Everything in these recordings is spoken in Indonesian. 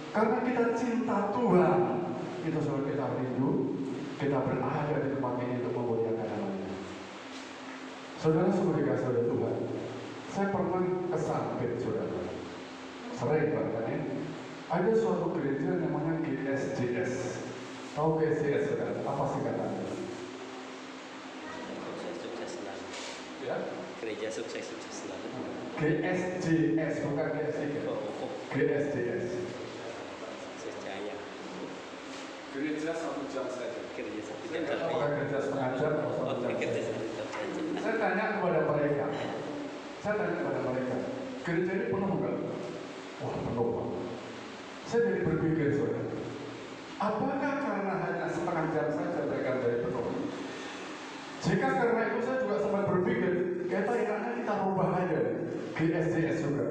Karena kita cinta Tuhan, itu sebab kita rindu, kita berada di tempat ini untuk memuliakan namanya. Saudara sungguh dikasih oleh Tuhan, saya pernah kesampit saudara, sering bahkan ya. Ada suatu gereja namanya GSJS. Tahu GSJS saudara? Apa sih katanya? Sukses selalu. Ya? Gereja sukses selalu. GSJS bukan GSJS. GSJS. Sukses Jaya. Gereja 1 jam saja. Gereja 1 Saya jam nggak tahu saja. gereja setengah jam atau 1 jam. Gereja 1 jam saja. Saya tanya kepada mereka, gereja ini penuh nggak? Wah, penuh banget. Saya jadi berpikir, saudara, apakah karena hanya setengah jam saja mereka dari penuh? Jika karena itu saya juga sempat berpikir, kata enaknya kita rubah aja GSJS juga,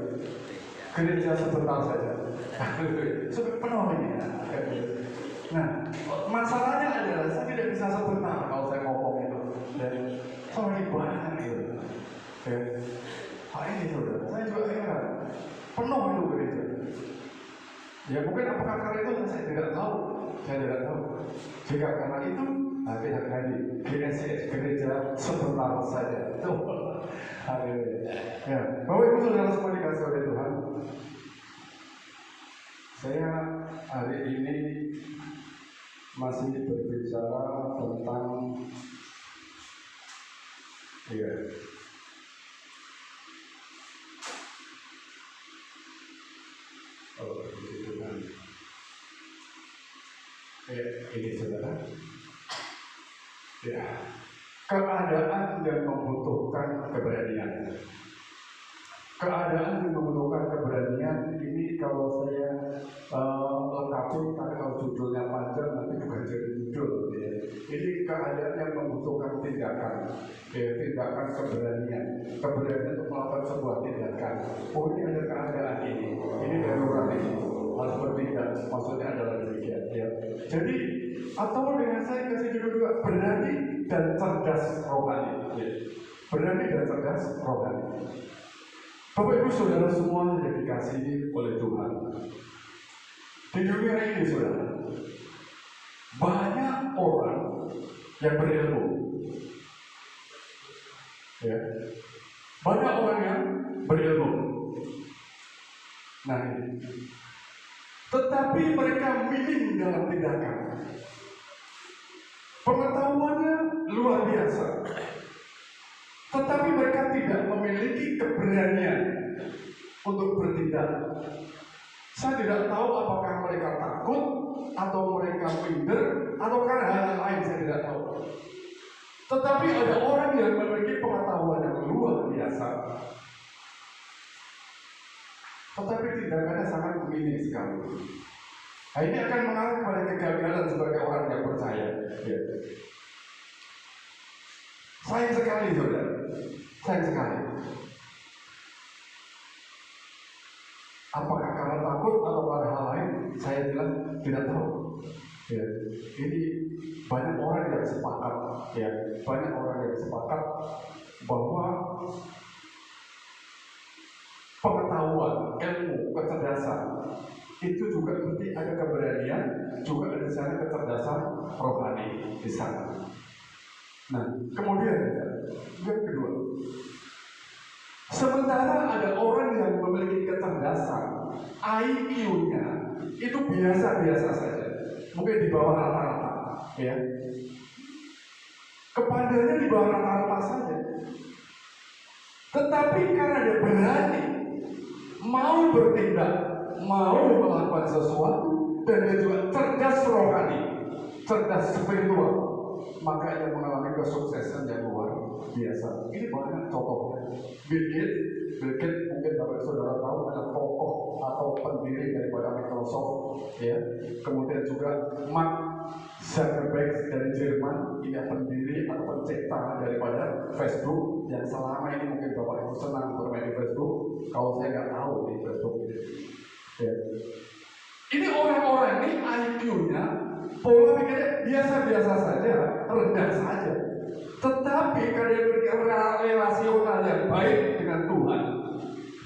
gereja sebentar saja, supaya penuh ini. Nah, masalahnya adalah saya tidak bisa sebentar kalau saya ngomong itu, dan soalnya banyak gitu. Ini saudara, saya juga heran, penuh itu gereja. Ya mungkin apakah karena itu saya tidak tahu. Jika karena itu, kita lagi GSJS gereja sebentar saja. Ya, Bapak Ibu Saudara semua dikasih oleh Tuhan. Saya hari ini masih berbicara tentang ini saudara. Ya, keadaan yang membutuhkan keberanian. Keadaan yang membutuhkan keberanian ini kalau saya lengkapi, karena kalau judulnya panjang nanti bukan jadi judul. Ya. Ini keadaan yang membutuhkan tindakan, tindakan keberanian untuk melakukan sebuah tindakan. Oh ini ada keadaan ini darurat ini harus bertindak. Maksudnya adalah demikian. Ya. Jadi atau dengan saya kasih judul juga berani dan cerdas rohani. Ya. Berani dan cerdas rohani. Bapak Ibu Saudara semua yang dikasihi oleh Tuhan. Di dunia ini saudara, banyak orang yang berilmu. Ya. Banyak orang yang berilmu. Nah ini. Tetapi mereka minim dalam tindakan. Pengetahuannya luar biasa. Tetapi mereka tidak memiliki keberanian untuk bertindak. Saya tidak tahu apakah mereka takut atau mereka minder atau karena hal lain, saya tidak tahu. Tetapi ada orang yang memiliki pengetahuan yang luar biasa, tetapi tindakannya sangat minim sekali. Nah, ini akan mengarah kepada kegagalan sebagai orang yang percaya. Ya. Sayang sekali, saudara. Sayang sekali. Apakah karena takut atau karena hal lain? Saya bilang tidak tahu. Ya. Ini banyak orang yang sepakat. Ya. Banyak orang yang sepakat bahwa pengetahuan, ilmu, kecerdasan itu juga berarti ada keberanian, juga ada sana kecerdasan rohani di sana. Nah, kemudian yang kedua, sementara ada orang yang memiliki kecerdasan, IQ-nya itu biasa-biasa saja, mungkin di bawah rata-rata, ya. Kepadanya di bawah rata-rata saja. Tetapi karena dia berani, mau bertindak, mau melakukan sesuatu, dan dia juga cerdas rohani, cerdas spiritual, maka ia mengalami kesuksesan yang luar biasa. Ini banyak contohnya. Bill Gates mungkin Bapak Saudara tahu ada tokoh atau pendiri daripada Microsoft, ya. Kemudian juga Mark Zuckerberg dari Jerman, ini pendiri atau pencipta daripada Facebook, yang selama ini mungkin Bapak Ibu senang bermain di Facebook. Kalau saya nggak tahu di Facebook ini. Ya. Ini orang-orang ini IQ-nya, pola pikirnya biasa-biasa saja, rendah saja. Tetapi karena memiliki relasional yang baik dengan Tuhan,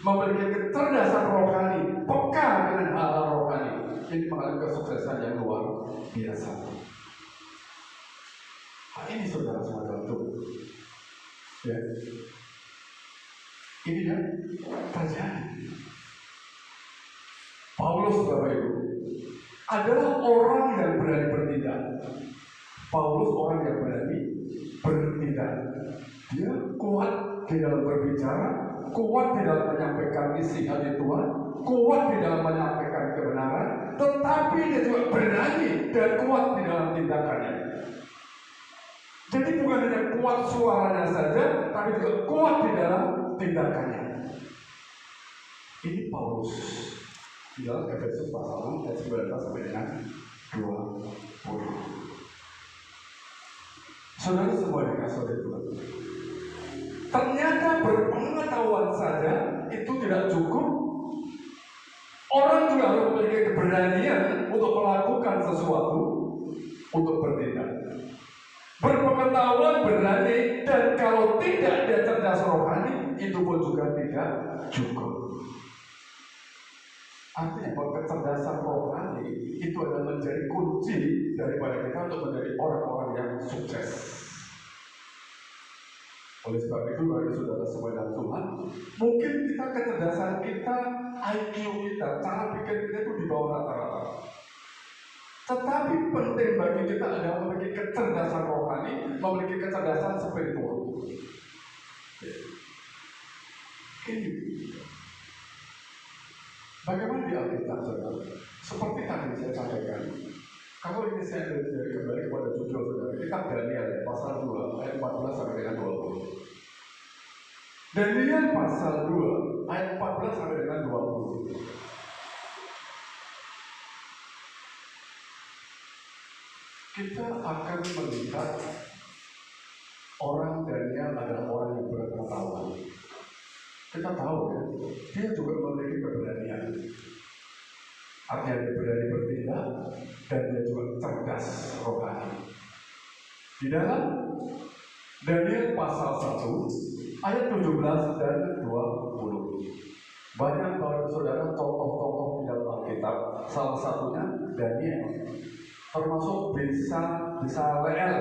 memiliki kecerdasan rohani, peka dengan hal-hal rohani, ini mengalami kesuksesan yang luar biasa. Ini saudara semua dalam Tuhan. Ya. Ini yang terjadi. Paulus, Bapak Ibu, adalah orang yang berani bertindak. Paulus orang yang berani bertindak. Dia kuat di dalam berbicara, kuat di dalam menyampaikan isi hati Tuhan, kuat di dalam menyampaikan kebenaran, tetapi dia juga berani dan kuat di dalam tindakannya. Jadi bukan hanya kuat suaranya saja, tapi juga kuat di dalam tindakannya. Ini Paulus di dalam Efesus pasal 6 ayat 19 sampai dengan 20. Saudara semua dikasih oleh Tuhan. Ternyata berpengetahuan saja itu tidak cukup. Orang juga harus memiliki keberanian untuk melakukan sesuatu, untuk bertindak. Berpengetahuan berani, dan kalau tidak dia cerdas rohani, itu pun juga tidak cukup. Artinya bahwa kecerdasan rohani itu adalah menjadi kunci daripada kita untuk menjadi orang-orang yang sukses. Oleh sebab itu, bagi saudara semua dalam Tuhan, mungkin kita kecerdasan kita, IQ kita, cara pikir kita itu di bawah rata-rata. Tetapi penting bagi kita adalah memiliki kecerdasan rohani, memiliki kecerdasan spiritual. Ini bagaimana di Alkitab, saudara? Seperti tadi saya sampaikan, kalau ini saya kembali kepada judul saudara, kitab Daniel pasal 2 ayat 14 sampai dengan 20. Daniel pasal 2 ayat 14 sampai dengan 20. Kita akan melihat orang Daniel adalah orang yang berpengetahuan. Kita tahu ya, dia juga memiliki keberanian. Artinya dia berani bertindak dan dia juga cerdas rohani. Di dalam Daniel pasal 1 ayat 17 dan 20. Banyak saudara tokoh-tokoh di dalam Alkitab, salah satunya Daniel. Termasuk Bezaleel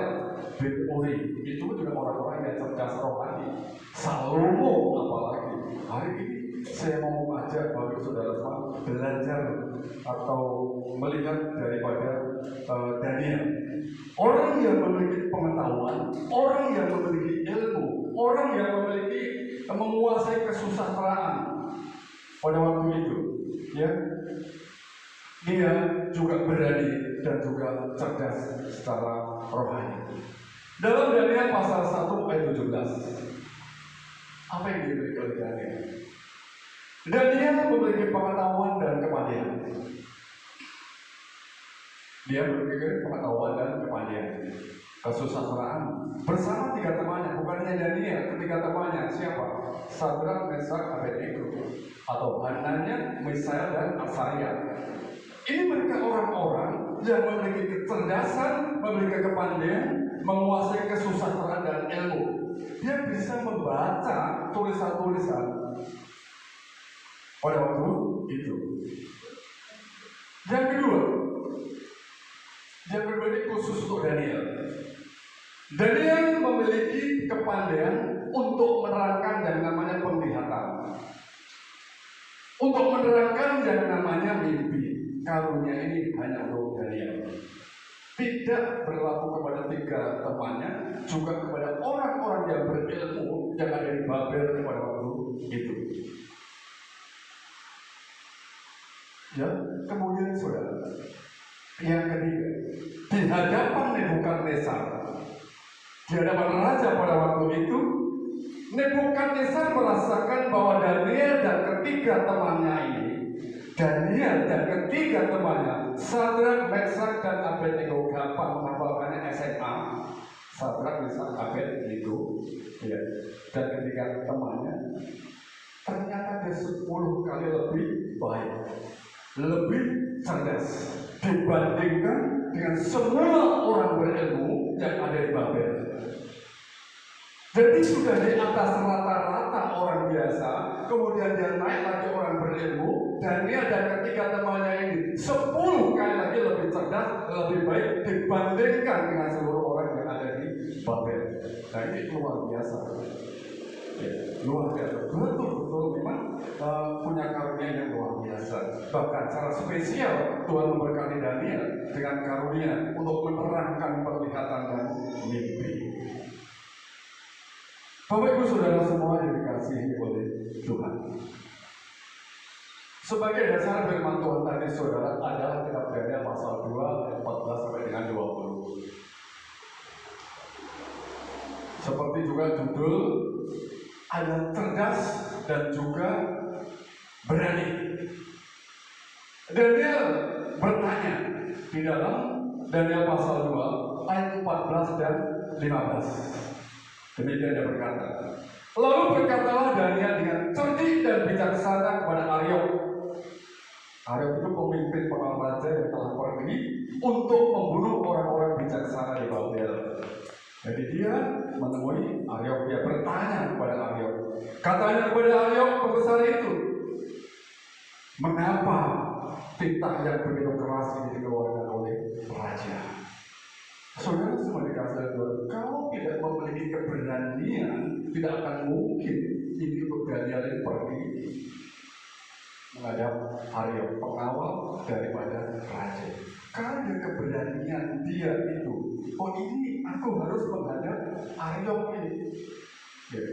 bin Uri, itu juga orang-orang yang cerdas rohani. Salomo apalagi. Hari ini saya mau mengajak bagi saudara semua belajar atau melihat daripada Daniel. Orang yang memiliki pengetahuan, orang yang memiliki ilmu, orang yang memiliki menguasai kesusastraan pada waktu itu, ya. Dia juga berani dan juga cerdas secara rohani. Dalam Daniel pasal 1 ayat 17, apa yang dimiliki oleh Daniel? Daniel memiliki pengetahuan dan kepandaian. Dia memiliki pengetahuan dan kepandaian, kesusastraan bersama 3 temannya. Bukan hanya Daniel, ketiga temannya siapa? Sadrak, Mesak, Abednego, atau Hananya, Misael, dan Asaria. Ini mereka orang-orang yang memiliki kecerdasan, memiliki kepandaian, menguasai kesusastraan dan ilmu. Dia bisa membaca tulisan-tulisan pada waktu itu. Yang kedua ini khusus untuk Daniel. Daniel memiliki kepandaian untuk menerangkan yang namanya penglihatan, untuk menerangkan yang namanya mimpi. Karunia ini hanya untuk Daniel. Tidak berlaku kepada 3 temannya, juga kepada orang-orang yang berilmu yang ada di Babel pada waktu itu. Ya, kemudian saudara, yang ketiga, di hadapan Nebukadnezar, di hadapan raja pada waktu itu, Nebukadnezar merasakan bahwa Daniel dan ketiga temannya ini, Sadrak, Mesak, dan Abednego, gampang menghafalkannya SMA. Sadrak, Mesak, Abednego, ya. Dan ketiga temannya, ternyata dia 10 kali lebih baik, lebih cerdas dibandingkan dengan semua orang berilmu yang ada di Babel. Jadi sudah di atas rata-rata orang biasa, kemudian dia naik lagi orang berilmu, dan dia dan ketiga temannya ini 10 cerdas, lebih baik dibandingkan dengan seluruh orang yang ada di Babel. Nah ini luar biasa. Ya, luar biasa. Betul-betul memang punya karunia yang luar biasa. Bahkan secara spesial Tuhan memberkati Daniel dengan karunia untuk menerangkan penglihatan dan mimpi. Bapak Ibu Saudara semua yang dikasihi oleh Tuhan. Sebagai dasar firman Tuhan tadi saudara adalah kitab Daniel pasal 2 ayat 14 sampai dengan 20. Seperti juga judul ada cerdas dan juga berani. Daniel bertanya di dalam Daniel pasal 2 ayat 14 dan 15. Demikian dia berkata. Lalu berkatalah Daniel dengan cerdik dan bijaksana kepada Aryok. Aryok itu pemimpin pengawal raja yang telah pergi untuk membunuh orang-orang bijaksana di Babel. Jadi dia menemui Aryok, dia bertanya kepada Aryok. Katanya kepada Aryok pembesar itu, mengapa titah yang begitu keras ini dikeluarkan oleh raja? Saudara semua dikasih Tuhan, kalau tidak memiliki keberanian, tidak akan mungkin ini untuk Daniel yang pergi menghadap Aryok, pengawal daripada raja. Karena keberanian dia itu, oh ini aku harus menghadap Aryok ini. Ya.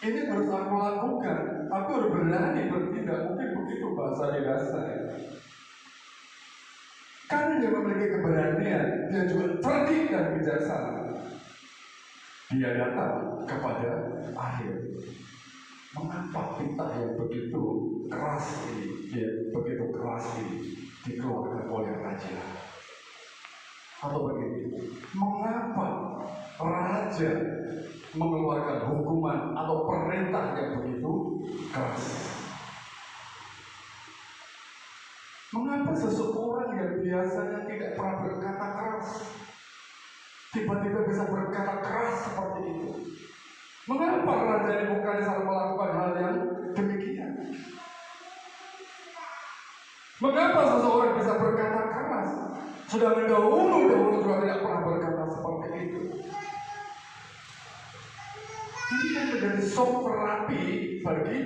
Ini harus aku lakukan, aku harus berani bertindak, mungkin begitu bahasa dewasa. Karena dia memiliki keberanian, dia juga cerdik dan bijaksana. Dia datang kepada Aryok. Mengapa titah yang begitu keras ini, begitu keras ini dikeluarkan oleh raja? Atau begini, mengapa raja mengeluarkan hukuman atau perintah yang begitu keras? Mengapa seseorang yang biasanya tidak pernah berkata keras tiba-tiba bisa berkata keras seperti itu? Mengapa Raja Nebukadnezar melakukan hal yang demikian? Mengapa seseorang bisa berkata keras sedangkan dahulu juga tidak pernah berkata seperti itu? Ini kan menjadi shock terapi bagi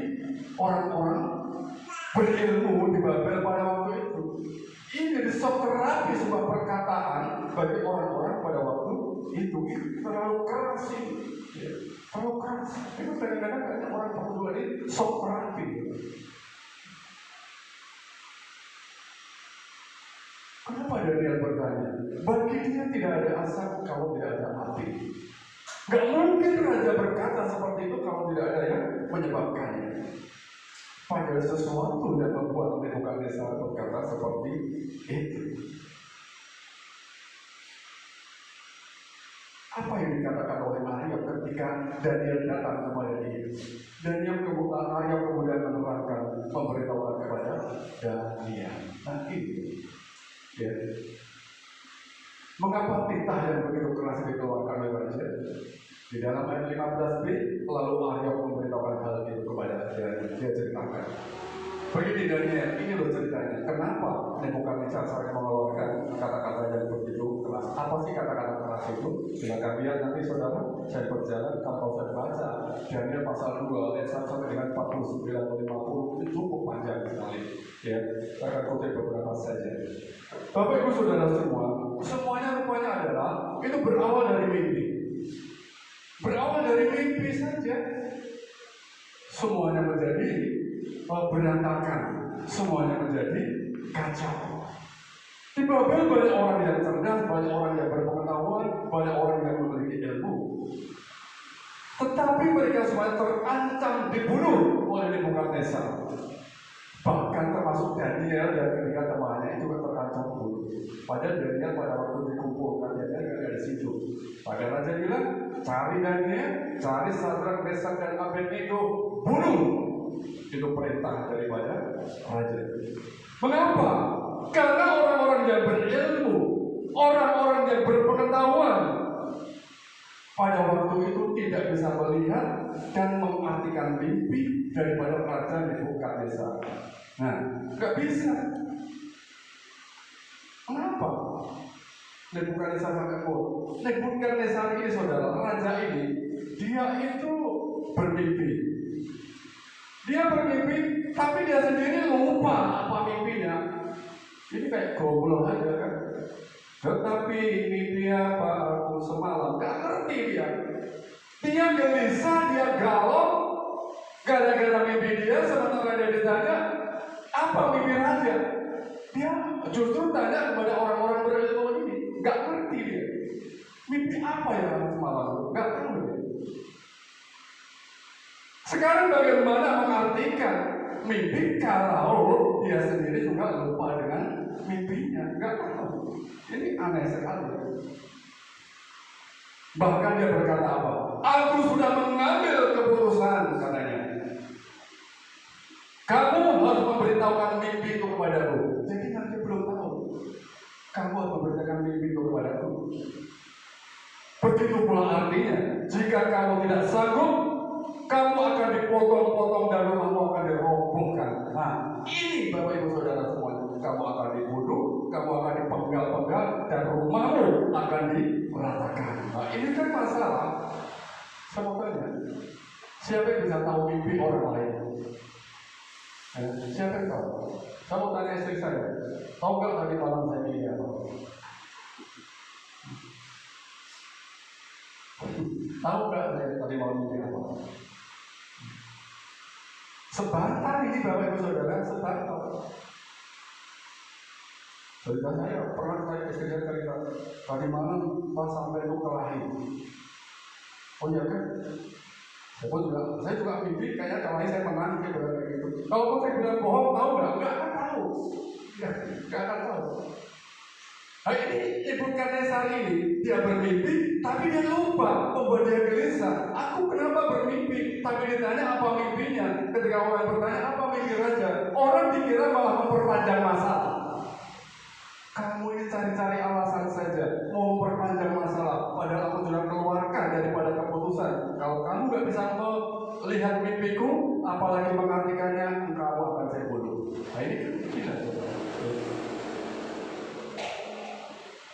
orang-orang berilmu di Babel pada waktu itu. Ini jadi shock terapi sebuah perkataan bagi orang-orang pada waktu itu. Itu terlalu keras ini, terlalu keras. Itu kadang-kadang kayaknya orang berdua ini shock terapi. Kenapa Daniel bertanya? Bagi dia tidak ada asap kalau tidak ada api. Gak mungkin raja berkata seperti itu kalau tidak ada yang menyebabkannya. Pada sesuatu yang membuat Nebukadnezar berkata seperti itu. Apa yang dikatakan oleh Aryok ketika Daniel datang kepada dia? Daniel kemudian menerangkan, memberitahukan kepada Daniel. Nah ini, ya. Mengapa titah yang begitu keras dikeluarkan oleh raja? Di dalam ayat 15b, lalu Aryok memberitahukan hal itu kepada Daniel. Dia ceritakan, begini Daniel, ini loh ceritanya. Kenapa Nebukadnezar sampai mengeluarkan kata-kata yang begitu keras? Apa sih kata-kata keras itu? Silakan lihat nanti saudara, saya berjalan kalau saya baca Daniel pasal 2 ayat 1 sampai dengan 49 atau 50 itu cukup panjang sekali. Ya, saya akan kutip beberapa saja. Bapak Ibu Saudara semua, semuanya rupanya adalah itu berawal dari mimpi. Berawal dari mimpi saja. Semuanya menjadi berantakan, semuanya menjadi kacau. Di Babel banyak orang yang cerdas, banyak orang yang berpengetahuan, banyak orang yang memiliki ilmu. Tetapi mereka semua terancam dibunuh oleh Nebukadnezar. Bahkan termasuk Daniel dan ketiga temannya itu terancam bunuh. Padahal Daniel pada waktu dikumpulkan Daniel tidak ada di situ. Padahal raja bilang, cari Daniel, cari Sadrak, Mesak dan Abednego, bunuh. Itu perintah daripada raja. Mengapa? Karena orang-orang yang berilmu, orang-orang yang berpengetahuan pada waktu itu tidak bisa melihat dan mengartikan mimpi daripada raja Nebukadnezar. Nah, nggak bisa. Kenapa? Nebukadnezar Makmur. Nebukadnezar ini saudara, raja ini, dia itu bermimpi. Dia bermimpi, tapi dia sendiri lupa apa mimpinya. Ini kayak goblok aja kan. Tetapi mimpi apa aku semalam, gak ngerti dia. Dia gelisah, dia galau, gara-gara mimpi dia. Sementara dia ditanya, apa mimpi raja? Dia justru tanya kepada orang-orang berilmu ini, gak ngerti dia. Mimpi apa yang semalam? Gak tahu dia. Sekarang bagaimana mengartikan mimpi kalau dia sendiri juga lupa dengan mimpinya? Gak tahu. Ini aneh sekali. Bahkan dia berkata apa? Aku sudah mengambil keputusan, katanya. Kamu harus memberitahukan mimpi itu kepadaku. Jadi nanti belum tahu. Kamu harus memberitahukan mimpi itu kepadaku. Begitu pula artinya, jika kamu tidak sanggup, kamu akan dipotong-potong dan rumahmu akan dirobohkan. Nah, ini Bapak Ibu Saudara semuanya. Kamu akan dibunuh, kamu akan dipenggal-penggal, dan rumahmu akan diratakan. Nah, ini kan masalah. Saya mau tanya, siapa yang bisa tahu mimpi orang lain? Siapa yang tahu? Saya mau tanya istri saya, tahu nggak tadi malam saya mimpi apa? Tahu nggak saya tadi malam mimpi apa? Sebentar ini Bapak Ibu Saudara, sebentar. Cerita saya pernah saya istri saya cerita tadi malam pas sampai itu kelahi. Oh iya kan? Saya juga mimpi kayak kelahi saya menang gitu. Kalau saya bilang bohong, tahu nggak? Nggak akan tahu. Ya, nggak akan tahu. Nah ini Nebukadnezar ini dia bermimpi, tapi dia lupa, membuat dia gelisah. Aku kenapa bermimpi? Tapi ditanya apa mimpinya. Ketika orang bertanya apa mimpi raja, orang dikira malah memperpanjang masalah. Kamu ini cari-cari alasan saja, mau memperpanjang masalah. Padahal aku sudah keluarkan daripada keputusan. Kalau kamu nggak bisa melihat mimpiku, apalagi mengartikannya, engkau akan saya bunuh. Nah ini kan tidak.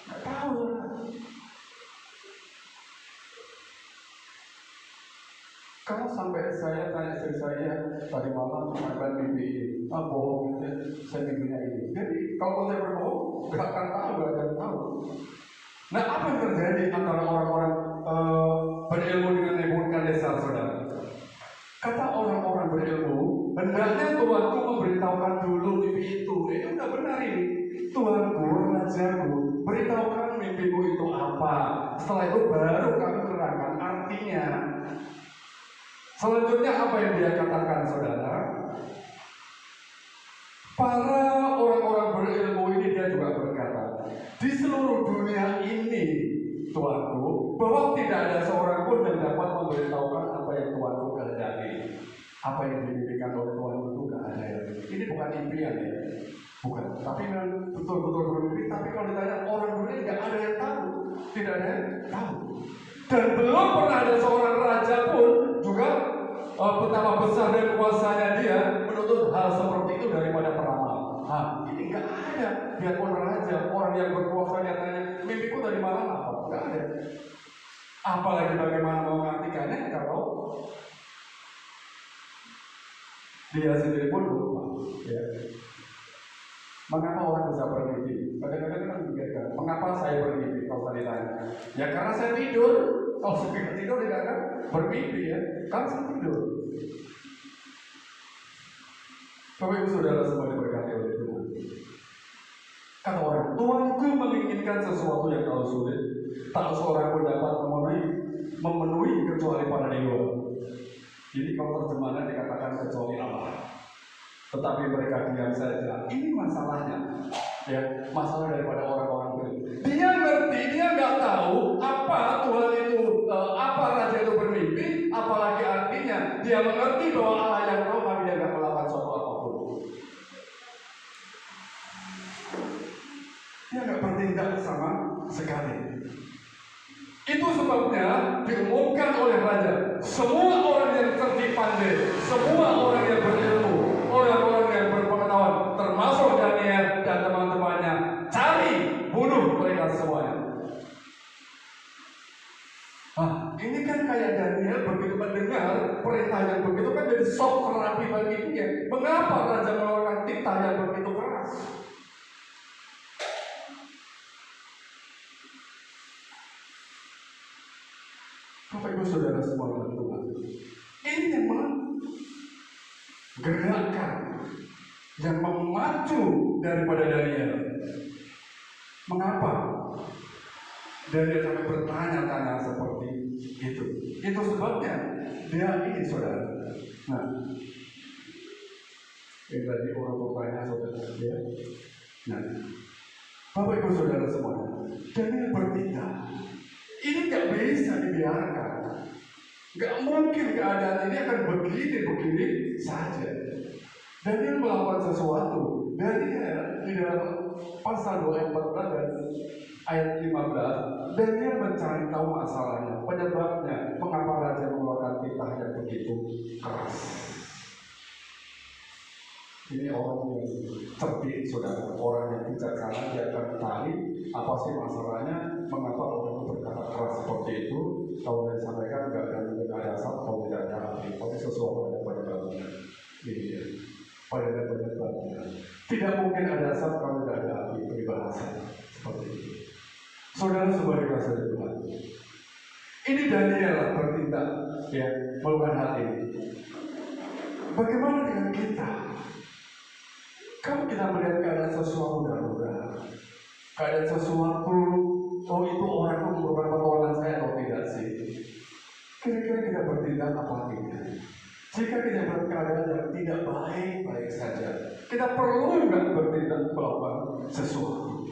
Nggak tahu. Kalau sampai saya tanya istri saya tadi malam sampai mimpi ini, bohong, saya mimpinya ini. Jadi kalau saya berbohong, nggak akan tahu, nggak akan tahu. Nah apa yang terjadi antara orang-orang berilmu dengan Nebukadnezar, saudara? Kata orang-orang berilmu, hendaknya Tuanku memberitahukan dulu mimpi itu. Ini udah benar ini. Tuanku, rajaku, beritahukan mimpimu itu apa. Setelah itu baru kami terangkan artinya. Selanjutnya apa yang dia katakan, saudara? Para orang-orang berilmu ini dia juga berkata, di seluruh dunia ini, Tuanku, bahwa tidak ada seorang pun yang dapat memberitahukan apa yang Tuanku kehendaki. Apa yang dimimpikan oleh Tuanku itu gak ada. Ini bukan impian ya, bukan. Tapi memang betul-betul bermimpi. Tapi kalau ditanya orang dunia gak ada yang tahu, tidak ada yang tahu. Dan belum pernah ada seorang raja pun juga betapa besar dan kuasanya dia menuntut hal seperti itu daripada peramal. Nah, ini nggak ada. Biarpun raja, orang yang berkuasa dia tanya, mimpiku tadi malam apa? Nggak ada. Apalagi bagaimana mengartikannya kalau dia sendiri pun lupa. Ya. Mengapa orang bisa bermimpi? Kadang-kadang kan memikirkan, mengapa saya bermimpi kalau tadi tanya? Ya karena saya tidur. Kalau saya tidur tidak akan bermimpi ya. Kan saya tidur. Bapak Ibu Saudara semua diberkati oleh Tuhan. Kata orang, Tuanku menginginkan sesuatu yang terlalu sulit, tak seorang pun dapat memenuhi kecuali para dewa. Jadi kalau terjemahannya dikatakan kecuali Allah. Tetapi mereka diam saja. Ini masalahnya, ya, masalah daripada orang-orang itu. Dia ngerti, dia nggak tahu apa Tuhan itu, apa raja itu bermimpi, apalagi artinya. Dia mengerti bahwa Allah yang tahu, tapi dia nggak melakukan suatu apapun. Dia nggak bertindak sama sekali. Itu sebabnya diumumkan oleh raja, semua orang yang cerdik pandai, semua orang yang berilmu, orang-orang yang berpengetahuan, termasuk Daniel dan teman-temannya, cari bunuh mereka semuanya. ini kan kayak Daniel begitu mendengar perintah yang begitu kan jadi shock terapi bagi dia. Mengapa raja mengeluarkan titah yang begitu keras? Bapak Ibu Saudara semua dalam Tuhan, ini yang menggerakkan, yang memacu daripada Daniel. Mengapa Daniel sampai bertanya-tanya seperti itu? Itu sebabnya dia ini, saudara. Nah, ini tadi orang bertanya saudara dia. Nah, Bapak Ibu Saudara semua, Daniel bertindak. Ini gak bisa dibiarkan. Gak mungkin keadaan ini akan begini saja. Daniel melakukan sesuatu. Daniel di dalam pasal 2 ayat 14 dan ayat 15, Daniel mencari tahu masalahnya, penyebabnya, mengapa raja mengeluarkan titah yang begitu keras. Ini orang yang cerdik, saudara, orang yang bijaksana, dia akan cari apa sih masalahnya, mengapa orang itu berkata keras seperti itu. Kalau saya sampaikan nggak ada asap, kalau tidak ada api, tapi sesuatu ada pada bagian ini ya, pada bagian. Tidak mungkin ada asap kalau tidak ada api, peribahasa seperti itu. Saudara sebagai kasih Tuhan, ini Daniel bertindak ya, melakukan hal ini. Bagaimana dengan kita? Kalau kita melihat keadaan sesuatu darurat, keadaan sesuatu, oh itu orang itu merupakan pertolongan saya atau tidak sih? Kira-kira kita bertindak apa tidak? Jika kita melihat keadaan yang tidak baik-baik saja, kita perlu nggak bertindak melakukan sesuatu?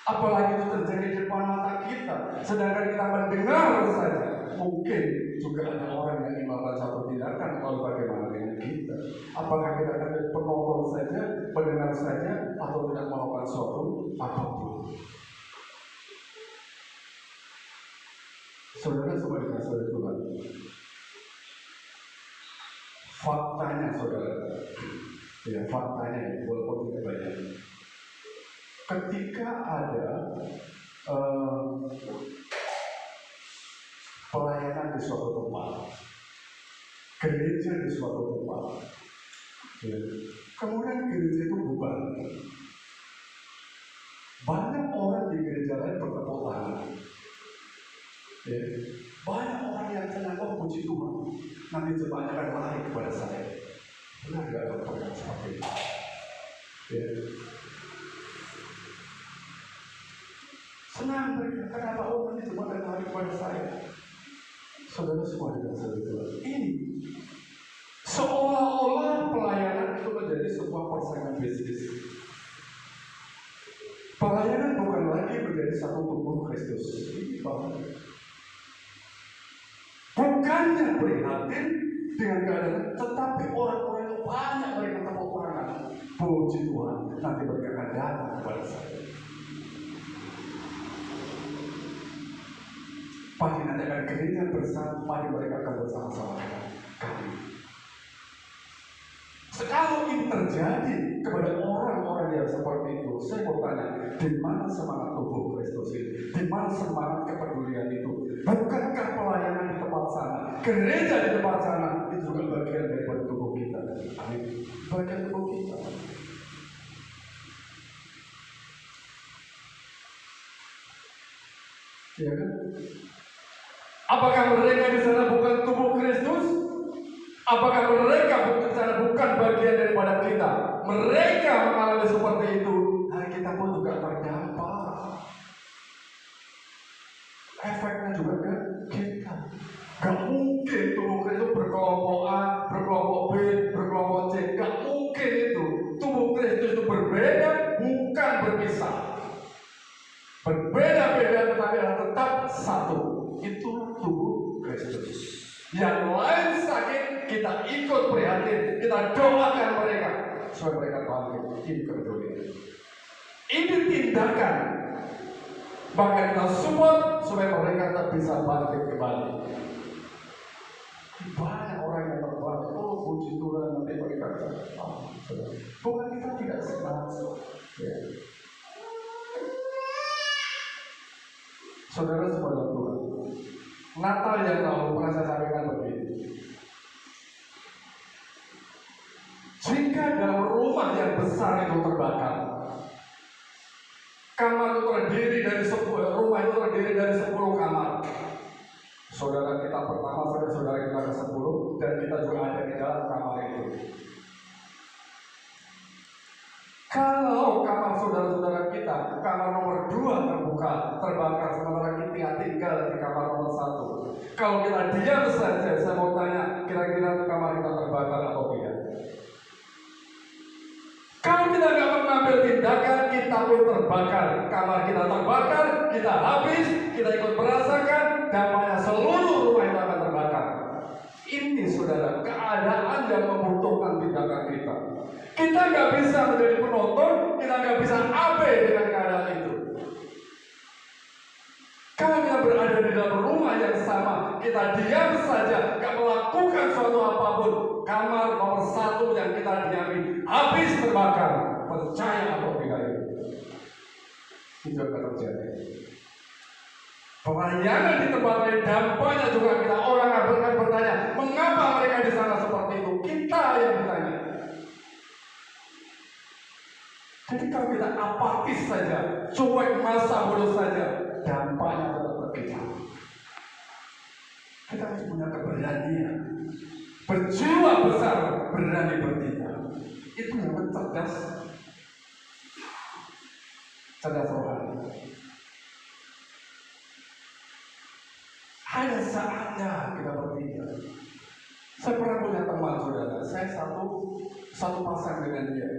Apalagi itu terjadi di depan mata kita, sedangkan kita mendengar saja. Mungkin juga ada orang yang ingin melakukan satu tindakan, lalu bagaimana dengan kita? Apakah kita akan penonton saja, pendengar saja, atau tidak melakukan sesuatu apapun? Saudara sebagai saudara Tuhan, faktanya saudara, ya faktanya, walaupun tidak banyak. Ketika ada pelayanan di suatu tempat, gereja di suatu tempat, ya, kemudian gereja itu bubar, banyak orang di gereja lain bertepuk tangan, ya, banyak orang yang senang, oh puji Tuhan, nanti jemaatnya akan lari kepada saya. Benar nggak ada orang seperti itu? Ya. Senang mereka, kenapa orang itu cuma lari kepada saya? Saudara semua dengan saudara, ini seolah-olah pelayanan itu menjadi sebuah persaingan bisnis. Pelayanan bukan lagi menjadi satu tubuh Kristus. Ini bahwa bukannya prihatin dengan keadaan, tetapi orang-orang yang banyak mereka tepuk tangan. Puji Tuhan, nanti mereka akan datang kepada saya. Pasti nanti akan gereja bersama, pasti mereka akan bersama-sama kami. Kalau ini terjadi kepada orang-orang yang seperti itu, saya mau tanya, di mana semangat tubuh Kristus ini? Di mana semangat kepedulian itu? Bukankah pelayanan di tempat sana, gereja di tempat sana, itu juga bagian daripada tubuh kita? Amin. Bagian tubuh kita. Ya kan? Apakah mereka di sana bukan tubuh Kristus? Apakah mereka di sana bukan bagian daripada kita? Mereka mengalami seperti itu, hari kita pun juga terdampak. Efeknya juga ke kita. Gak mungkin tubuh Kristus berkelompok A, berkelompok B, berkelompok C. Gak mungkin itu. Tubuh Kristus itu berbeda, bukan berpisah. Berbeda-beda tetapi tetap satu. Itu tubuh Kristus. Yang lain sakit, kita ikut prihatin, kita doakan mereka supaya mereka bangkit. Ini kepedulian. Ini tindakan. Bahkan kita support supaya mereka tak bisa bangkit kembali. Banyak orang yang terbang, oh puji Tuhan nanti mereka bukan kita tidak semangat. Ya. Saudara saudara Tuhan, Natal yang lalu pernah saya sampaikan begini. Jika dalam rumah yang besar itu terbakar, kamar itu terdiri dari 10, rumah itu terdiri dari 10 kamar. Saudara kita pertama, saudara kita ke-10, dan kita juga ada di dalam kamar itu. Kalau kamar saudara-saudara kita, kamar nomor 2 terbuka, terbakar, sementara kita tinggal di kamar nomor 1. Kalau kita diam saja, saya mau tanya, kira-kira kamar kita terbakar atau tidak? Kalau kita nggak mengambil tindakan, kita pun terbakar. Kamar kita terbakar, kita habis, kita ikut merasakan dampaknya, seluruh rumah itu akan terbakar. Ini saudara, keadaan yang membutuhkan tindakan kita. Kita nggak bisa menjadi penonton, kita nggak bisa abai dengan keadaan itu. Kalau kita berada di dalam rumah yang sama, kita diam saja, nggak melakukan suatu apapun, kamar nomor 1 yang kita diami habis terbakar. Percaya atau tidak itu? Itu akan terjadi. Pelayanan di tempat lain dampaknya juga kita, orang akan bertanya, mengapa mereka di sana seperti itu? Kita yang bertanya. Jadi kalau kita apatis saja, cuek masa bodoh saja, dampaknya tetap kita. Kita harus punya keberanian, berjiwa besar, berani bertindak. Itu yang cerdas, cerdas rohani. Ada saatnya kita bertindak. Saya pernah punya teman saudara, saya satu pasang dengan dia.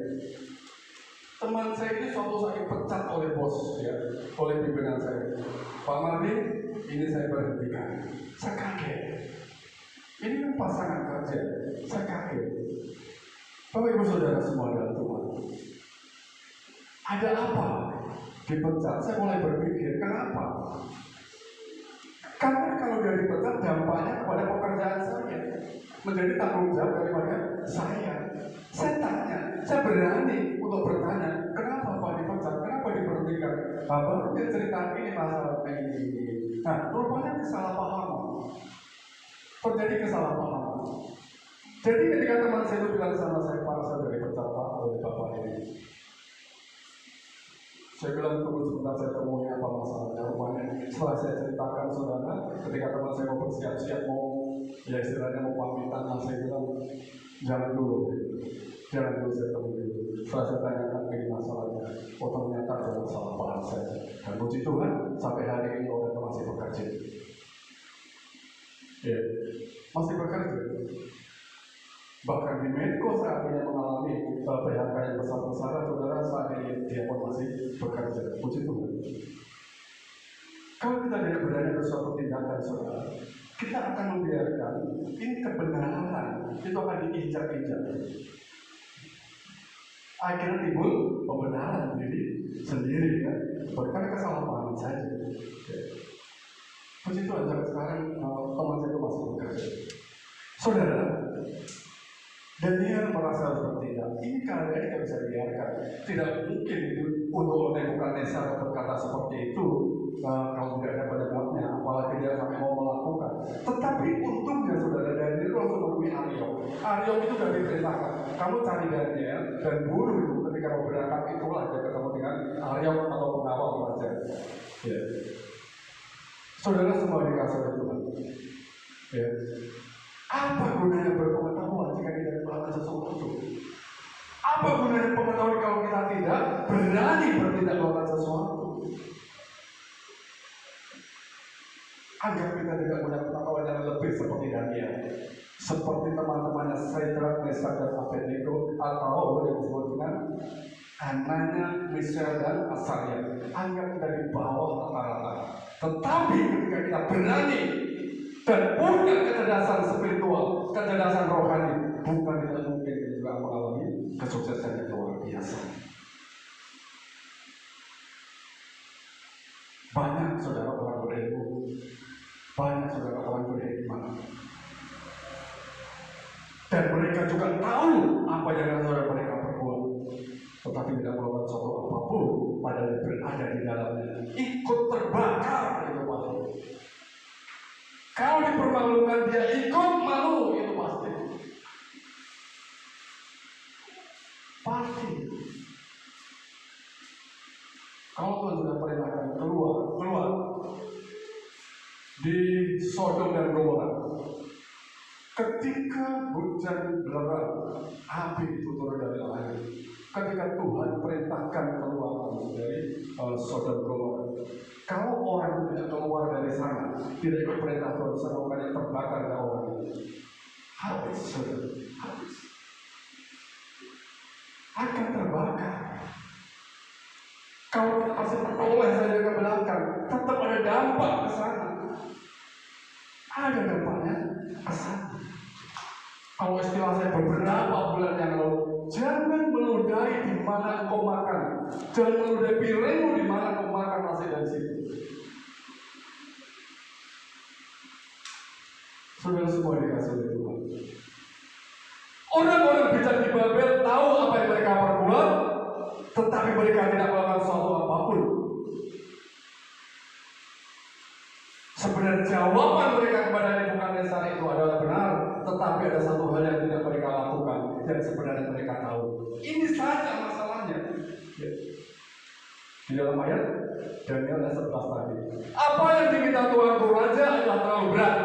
Teman saya ini suatu saat dipecat oleh bos, ya, oleh pimpinan saya. Pak Martin, ini saya berhentikan. Saya kaget. Ini kan pasangan kerja. Saya kaget. Bapak Ibu Saudara semua dalam Tuhan. Ada apa? Dipecat. Saya mulai berpikir, kenapa? Karena kalau dia dipecat, dampaknya kepada pekerjaan saya. Menjadi tanggung jawab daripada saya. Saya tanya, saya berani untuk bertanya, kenapa Pak dipecat? Kenapa diberhentikan? Bapak dia cerita ini masalah ini. Nah, rupanya kesalahpahaman. Terjadi kesalahpahaman. Jadi ketika teman saya itu bilang sama saya, Pak, saya sudah dipecat Pak oleh Bapak ini. Saya bilang, tunggu sebentar, saya temuin apa masalahnya. Rupanya setelah saya ceritakan saudara, ketika teman saya mau bersiap-siap mau, ya istilahnya mau pamitan, saya bilang, jangan dulu saya temuin dulu. Setelah saya tanyakan ini masalahnya, oh ternyata ada masalah paham saya. Dan puji Tuhan, sampai hari ini orang itu masih bekerja. Ya, masih bekerja. Bahkan di Medco saat ini mengalami PHK yang besar-besaran, saudara, saat ini dia pun masih bekerja. Puji Tuhan. Kalau kita tidak berani bersuatu tindakan, saudara, kita akan membiarkan ini kebenaran itu akan diinjak-injak. Akhirnya timbul pembenaran diri sendiri, ya, berkarena kesalahan saja. Puji Tuhan, sampai sekarang teman saya itu masih bekerja. Saudara, dan dia merasa harus bertindak. Ini keadaan tidak bisa dibiarkan. Tidak mungkin itu untuk Nebukadnezar berkata seperti itu kalau tidak ada pendengarnya, apalagi dia sampai mau melakukan. Tetapi untungnya saudara, Daniel langsung menemui Ariok. Ariok itu sudah diperintahkan, kamu cari Daniel dan bunuh itu. Ketika mau berangkat itulah dia ketemu dengan Ariok atau pengawal raja. Ya. Saudara semua dikasih oleh Tuhan. Ya. Apa gunanya berpengetahuan jika tidak melakukan sesuatu? Apa gunanya pengetahuan kalau kita tidak berani bertindak melakukan sesuatu? Anggap kita tidak punya pengetahuan yang lebih seperti Daniel, seperti teman-temannya Shadrach, Meshach, dan Abednego, atau yang disebut dengan Hananya, Mishael, dan Azaria. Anggap kita di bawah rata-rata. Tetapi ketika kita berani dan punya kecerdasan spiritual, kecerdasan rohani, bukan tidak mungkin kita juga mengalami kesuksesan yang luar biasa. Banyak saudara orang berilmu, banyak saudara orang berhikmat, dan mereka juga tahu apa yang saudara mereka perbuat, tetapi tidak melakukan sesuatu apapun, padahal berada di dalamnya, ikut terbakar itu Pak. Kalau dipermalukan dia ikut malu, itu pasti. Pasti. Kalau Tuhan sudah perintahkan keluar di Sodom dan Gomora, ketika hujan belerang, api itu turun dari langit. Ketika Tuhan perintahkan keluar dari Sodom Gomora, kalau orang tidak keluar dari sana, tidak ikut perintah Tuhan, semuanya terbakar ke orang itu. Habis, saudara, habis. Akan terbakar. Kalau kita kasih peroleh saja ke belakang, tetap ada dampak ke sana. Ada dampaknya ke sana. Kalau istilah saya beberapa bulan yang lalu, jangan meludahi di mana engkau makan. Jangan meludahi piringmu di mana engkau makan masih dari situ. Saudara semua dikasih oleh Tuhan. Orang-orang bijak di Babel tahu apa yang mereka perbuat, tetapi mereka tidak melakukan sesuatu apapun. Sebenarnya jawaban mereka kepada Nebukadnezar itu adalah benar, tetapi ada satu hal yang tidak mereka lakukan, yang sebenarnya mereka tahu. Ini saja masalahnya. Di dalam ayat Daniel 11 tadi, apa yang diminta Tuhan Raja adalah terlalu berat,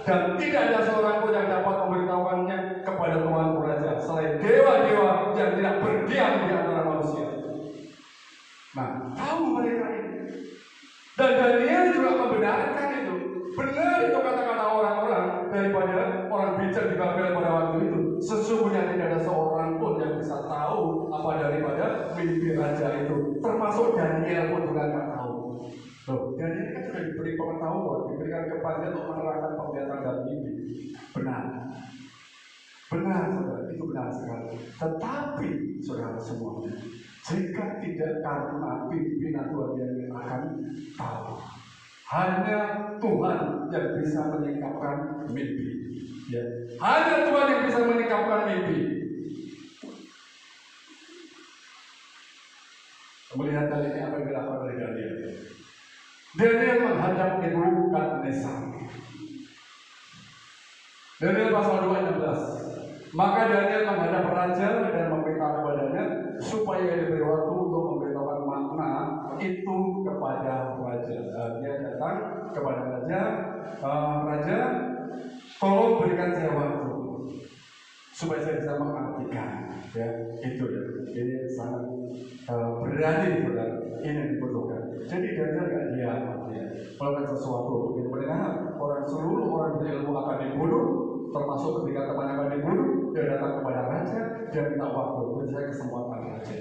dan tidak ada seorang pun yang dapat memberitahukannya kepada Tuhan Raja selain dewa-dewa yang tidak berdiam di antara manusia. Nah, tahu mereka ini. Dan Daniel juga membenarkan itu. Benar itu kata-kata orang-orang daripada orang bijak di Babel pada waktu itu. Sesungguhnya tidak ada seorang pun yang bisa tahu apa daripada mimpi raja itu. Termasuk Daniel pun juga tidak tahu. Loh, Daniel kan sudah diberi pengetahuan, diberikan kepada untuk menerangkan penglihatan dan mimpi. Benar. Benar, saudara, itu benar sekali. Tetapi, saudara semuanya, jika tidak karena pimpinan Tuhan yang akan tahu, hanya Tuhan yang bisa menyingkapkan mimpi. Ya. Hanya Tuhan yang bisa menyingkapkan mimpi. Melihat hal ini apa yang dilakukan oleh Daniel. Daniel menghadap Nebukadnezar. Daniel pasal 2 ayat 16. Maka Daniel menghadap raja dan meminta kepadanya supaya diberi waktu untuk memberitahukan makna itu kepada raja. Dia datang kepada raja, raja, tolong berikan saya waktu supaya saya bisa mengartikan. Ya, itu ya. Ini sangat berani, saudara. Ini dibutuhkan. Jadi Daniel gak diam, ya, melakukan sesuatu. Benar, seluruh orang berilmu akan dibunuh, termasuk ketika teman akan dibunuh. Dia datang kepada raja, dia minta waktu. Beri saya kesempatan raja.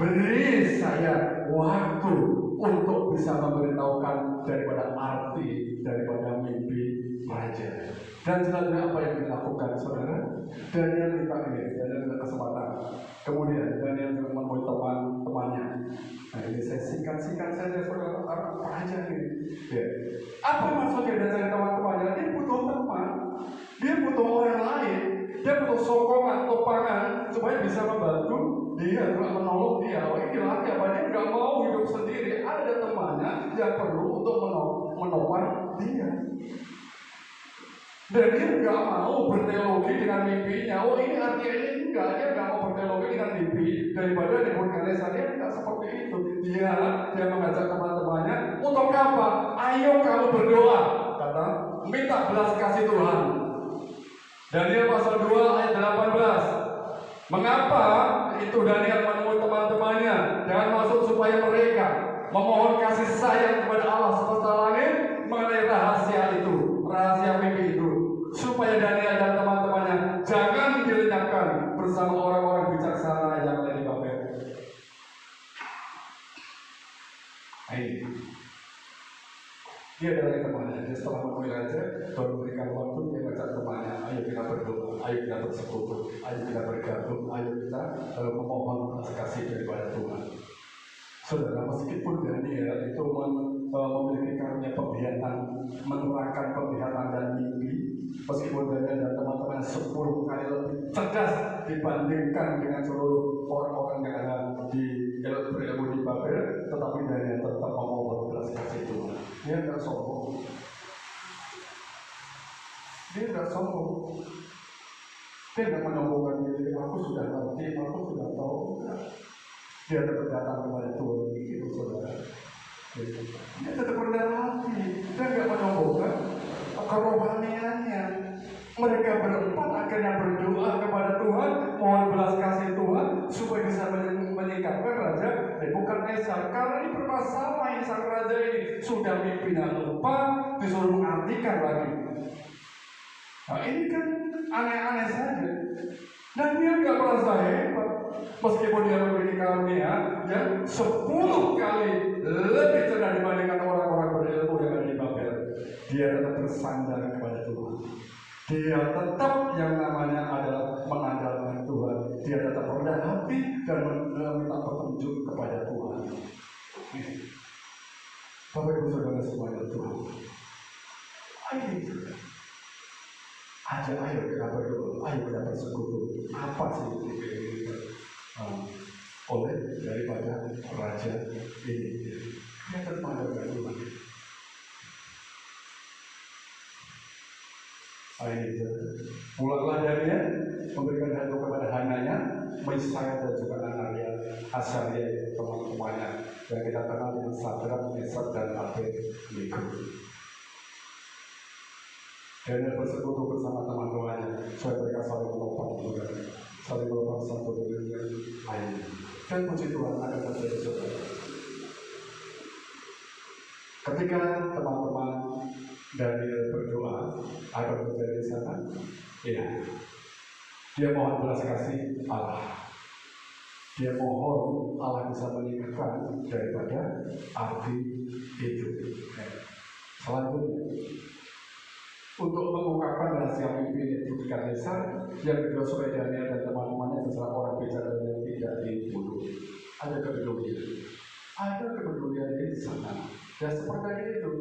Beri saya waktu untuk bisa memberitahukan daripada arti daripada mimpi raja. Dan selanjutnya apa yang dilakukan, saudara? Daniel minta kesempatan. Kemudian Daniel juga menemui teman-temannya. Nah, ini saya singkat-singkat saja, saudara, apa aja ini. Ya. Apa maksudnya dia cari teman-temannya? Dia butuh teman, dia butuh orang lain, dia butuh sokongan, topangan supaya bisa membantu dia, juga menolong dia. Oh, ini lagi apa? Dia nggak mau hidup sendiri. Ada temannya yang perlu untuk menopang dia. Dan dia nggak mau berteologi dengan mimpinya. Oh, ini artinya ini enggak. Dia nggak mau berteologi dengan mimpi daripada Nebukadnezar. Dia tidak seperti itu. Dia mengajak teman-temannya untuk apa? Ayo kamu berdoa, kata, minta belas kasih Tuhan. Daniel pasal 2 ayat 18. Mengapa itu Daniel menemui teman-temannya? Jangan masuk supaya mereka memohon kasih sayang kepada Allah semesta langit mengenai rahasia itu, rahasia mimpi itu, supaya Daniel dan teman-temannya jangan dilenyapkan bersama orang-orang bijaksana yang ada di Babel. Dia dari temannya. Dia setelah menemui raja, Tuhan memberikan waktu, dia ngajak temannya, ayo kita berdoa, ayo kita bersekutu, ayo kita bergabung, ayo kita memohon belas kasih daripada Tuhan. Saudara, meskipun Daniel itu memiliki karunia penglihatan, menerangkan penglihatan dan mimpi, meskipun Daniel dan teman-teman 10 kali lebih cerdas dibandingkan dengan seluruh orang-orang yang ada di berilmu di Babel, tetapi Daniel tetap memohon belas kasih Tuhan. Dia tidak sombong. Dia nggak sombong. Dia nggak menyombongkan diri. Aku sudah ngerti, aku sudah tahu. Dia tetap datang kepada Tuhan. Itu saudara. Dia tetap rendah hati. Dia nggak menyombongkan kerohaniannya. Mereka berempat akhirnya berdoa kepada Tuhan, mohon belas kasih Tuhan supaya bisa menyingkapkan Raja Nebukadnezar. Karena ini permasalahan sang raja ini sudah pimpinan lupa, disuruh mengartikan lagi. Nah ini kan aneh-aneh saja. Dan dia nggak merasa hebat, meskipun dia memiliki karunia ya 10 kali lebih cerdas dibandingkan orang-orang berilmu yang ada di Babel. Dia tetap bersandar kepada Tuhan. Dia tetap yang namanya adalah mengandalkan Tuhan. Dia tetap rendah hati dan meminta petunjuk kepada Tuhan. Bapak Ibu Saudara semuanya Tuhan. Ayo kita berdoa, ayo kita bersekutu. Apa sih yang dipilih oleh daripada raja ini? Dia tetap mengandalkan Tuhan. Pulanglah Daniel memberikan hadiah kepada Hananya, Misaya dan juga Anaria, Asaria, teman-temannya yang kita kenal dengan Sadrak, Mesak dan Abednego. Daniel bersekutu bersama teman-temannya supaya mereka saling menopang, saling menopang satu dengan yang lain. Dan puji Tuhan akan terjadi saudara. Ketika teman-teman Daniel berdoa, apa yang terjadi di sana? Ya, dia mohon belas kasih Allah. Dia mohon Allah bisa meningkatkan daripada api itu. Selanjutnya, untuk mengungkapkan rahasia mimpi Nebukadnezar, yang kedua supaya Daniel dan teman-temannya beserta orang bicara yang tidak dibunuh. Ada kepedulian di sana. Dan seperti itu.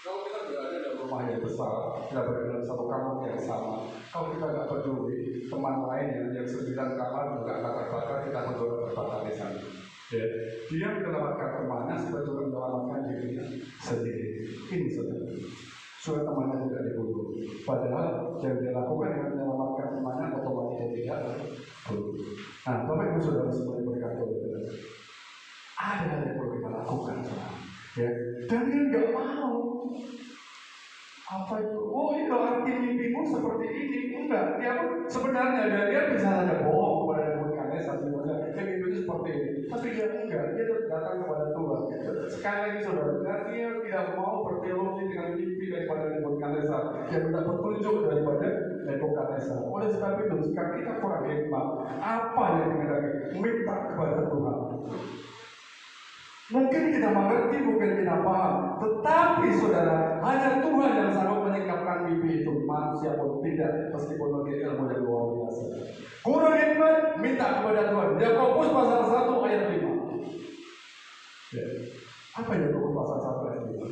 Kalau kita berada dalam rumah yang besar, kita berada dalam satu kamar yang sama. Kalau kita nggak peduli, teman lain yang 9 kamar juga akan terbakar, kita mencoba terbakar di sana. Ya, dia menyelamatkan temannya sebetulnya menyelamatkan dirinya sendiri. Ini saudara. Supaya temannya tidak dibunuh. Padahal yang dia lakukan dengan menyelamatkan temannya otomatis dia tidak dibunuh. Nah, Bapak Ibu Saudara semua yang berkata ada hal yang perlu kita lakukan, ya. Dan dia nggak mau. Apa itu? Oh, itu arti mimpimu seperti ini. Enggak, dia sebenarnya dia bisa saja bohong kepada Nebukadnezar sebenarnya. Mimpinya seperti ini. Tapi dia enggak, dia datang kepada Tuhan. Sekali lagi saudara, dia tidak mau berteologi dengan mimpi daripada Nebukadnezar. Dia minta petunjuk daripada Nebukadnezar. Oleh sebab itu, sekarang kita kurang hikmat. Apa yang kita minta kepada Tuhan? Mungkin kita mengerti, mungkin kita paham. Tetapi saudara, hanya Tuhan yang sanggup menyingkapkan mimpi itu. Manusia pun tidak, meskipun memiliki ilmu yang luar biasa. Kurang hikmat, minta kepada Tuhan. Yakobus pasal 1 ayat 5. Ya. Apa Yakobus pasal 1 ayat 5?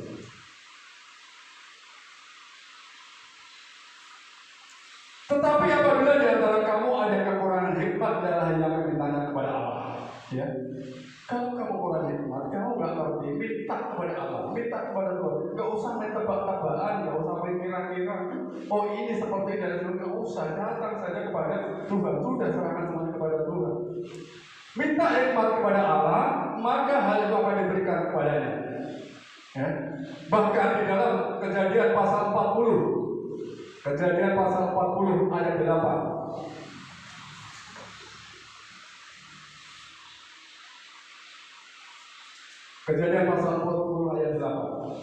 Tetapi apabila di antara kamu ada kekurangan hikmat, adalah yang mintanya kepada Allah. Ya. Kalau kamu kurang hikmat, kamu nggak ngerti, minta kepada Allah, minta kepada Tuhan. Nggak usah main tebak-tebakan, nggak usah main kira-kira. Oh ini seperti dari dulu, nggak usah. Datang saja kepada Tuhan. Sudah serahkan semuanya kepada Tuhan. Minta hikmat kepada Allah, maka hal itu akan diberikan kepadanya. Ya. Bahkan di dalam Kejadian pasal 40, Kejadian pasal 40 ayat 8. Kejadian pasal 40 ayat 8.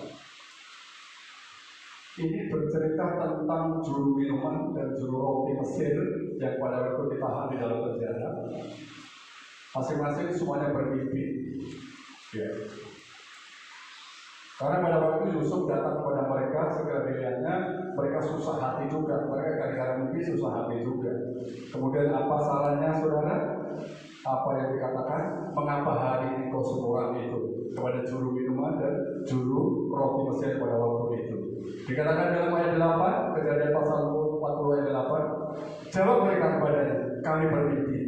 Ini bercerita tentang juru minuman dan juru roti Mesir yang pada waktu ditahan di dalam penjara. Masing-masing semuanya bermimpi. Ya. Karena pada waktu Yusuf datang kepada mereka, segala pilihannya mereka susah hati juga. Mereka gara-gara mimpi susah hati juga. Kemudian apa salahnya saudara? Apa yang dikatakan? Mengapa hari ini kau semurah itu? Kepada juru minuman dan juru roti Mesir pada waktu itu. Dikatakan dalam ayat 8, Kejadian pasal 40 ayat 8. Jawab mereka kepadanya, kami bermimpi.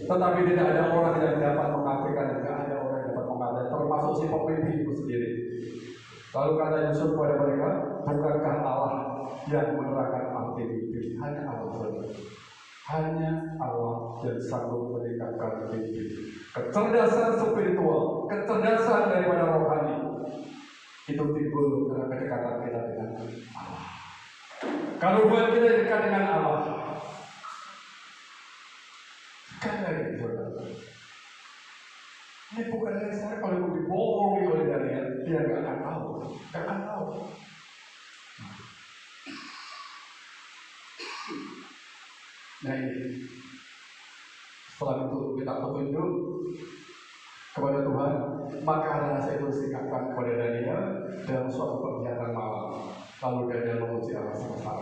Tetapi tidak ada orang yang dapat mengartikan, tidak ada orang yang dapat mengartikan, termasuk si pemimpi itu sendiri. Lalu kata Yusuf kepada mereka, bukankah Allah yang menerangkan arti mimpi. Hanya Allah saja. Hanya Allah yang sanggup meningkatkan mimpi. Kecerdasan spiritual, kecerdasan daripada rohani, itu timbul karena kedekatan kita dengan Allah. Kalau buat kita dekat dengan Allah, sekali lagi saudara, ini bukan saya kalau dibohongi oleh Daniel, dia nggak akan tahu, nggak akan tahu. Nah ini, setelah itu kita petunjuk kepada Tuhan, maka rahasia itu disingkapkan kepada Daniel dalam suatu penglihatan malam. Lalu Daniel memuji Allah semesta.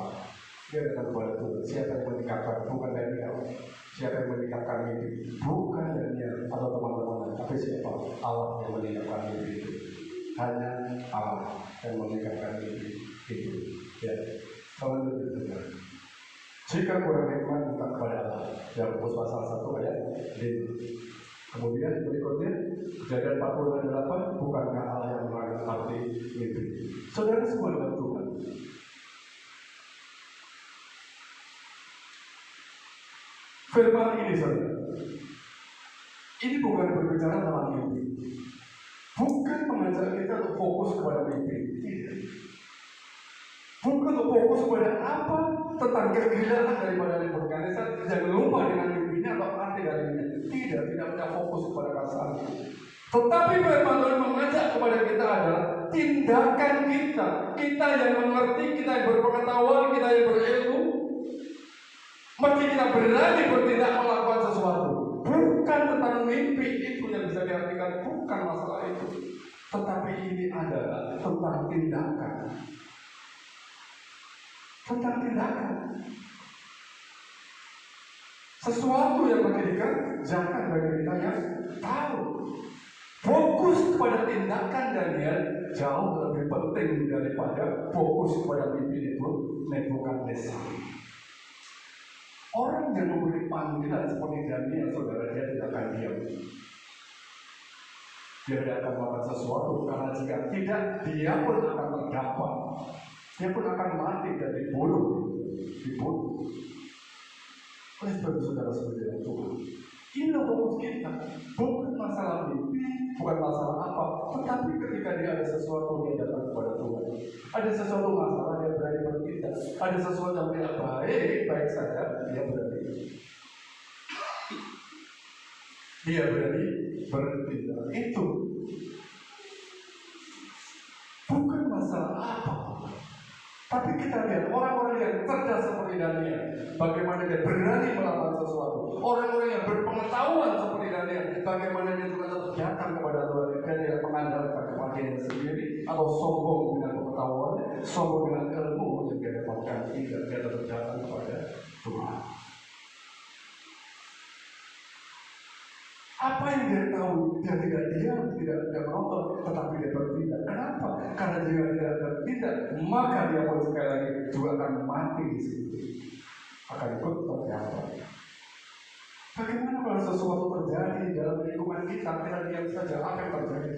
Dia datang kepada Tuhan. Siapa yang meningkapkan? Bukan Daniel. Siapa yang meningkapkan mimpi? Bukan Daniel atau teman-teman, tapi siapa? Allah yang meningkapkan mimpi itu. Hanya Allah yang meningkapkan mimpi itu. Ya, kalau itu benar. Jika kurang hikmat, minta kepada Allah. Yakobus pasal 1 ayat 5. Kemudian berikutnya Kejadian 40:8, bukankah Allah yang menerangkan arti mimpi? Saudara semua dengan Tuhan. Firman ini saudara, ini bukan berbicara tentang mimpi, bukan mengajak kita untuk fokus kepada mimpi, tidak. Bukan untuk fokus kepada apa tentang kegilaan daripada Nebukadnezar yang lupa dengan mimpinya atau arti darinya. Tidak punya fokus kepada perasaan. Tetapi firman Tuhan mengajak kepada kita adalah tindakan kita. Kita yang mengerti, kita yang berpengetahuan, kita yang berilmu. Mesti kita berani bertindak melakukan sesuatu. Bukan tentang mimpi itu yang bisa diartikan, bukan masalah itu. Tetapi ini adalah tentang tindakan. Tentang tindakan. Sesuatu yang bagi dikerjakan bagi kita yang tahu. Fokus kepada tindakan Daniel jauh lebih penting daripada fokus kepada mimpi itu Nebukadnezar. Orang yang memberi panggilan seperti Daniel, saudara, dia tidak akan diam. Dia tidak akan melakukan sesuatu karena jika tidak, dia pun akan terdampak. Dia pun akan mati dan dibunuh. Oleh sebab saudara sebagai Tuhan, inilah fokus kita. Bukan masalah mimpi, bukan masalah apa, tetapi ketika dia ada sesuatu dia datang kepada Tuhan. Ada sesuatu masalah dia berani bertindak. Ada sesuatu yang tidak baik saja dia berani. Dia berani bertindak. Itu bukan masalah apa. Tapi kita lihat orang-orang yang cerdas seperti Daniel, bagaimana dia berani melakukan sesuatu. Orang-orang yang berpengetahuan seperti Daniel, bagaimana dia juga tetap datang kepada Tuhan. Dia tidak mengandalkan kepada dirinya sendiri atau sombong dengan pengetahuan, sombong dengan ilmu yang dia dapatkan. Tidak, dia tetap datang kepada Tuhan. Apa yang dia tahu, dia tidak menonton, tetapi dia bertindak. Kenapa? Karena jika tidak bertindak, maka dia pun sekali lagi juga akan mati di situ. Akan ikut terdampak. Bagaimana kalau sesuatu terjadi dalam lingkungan kita diam saja, apa yang terjadi?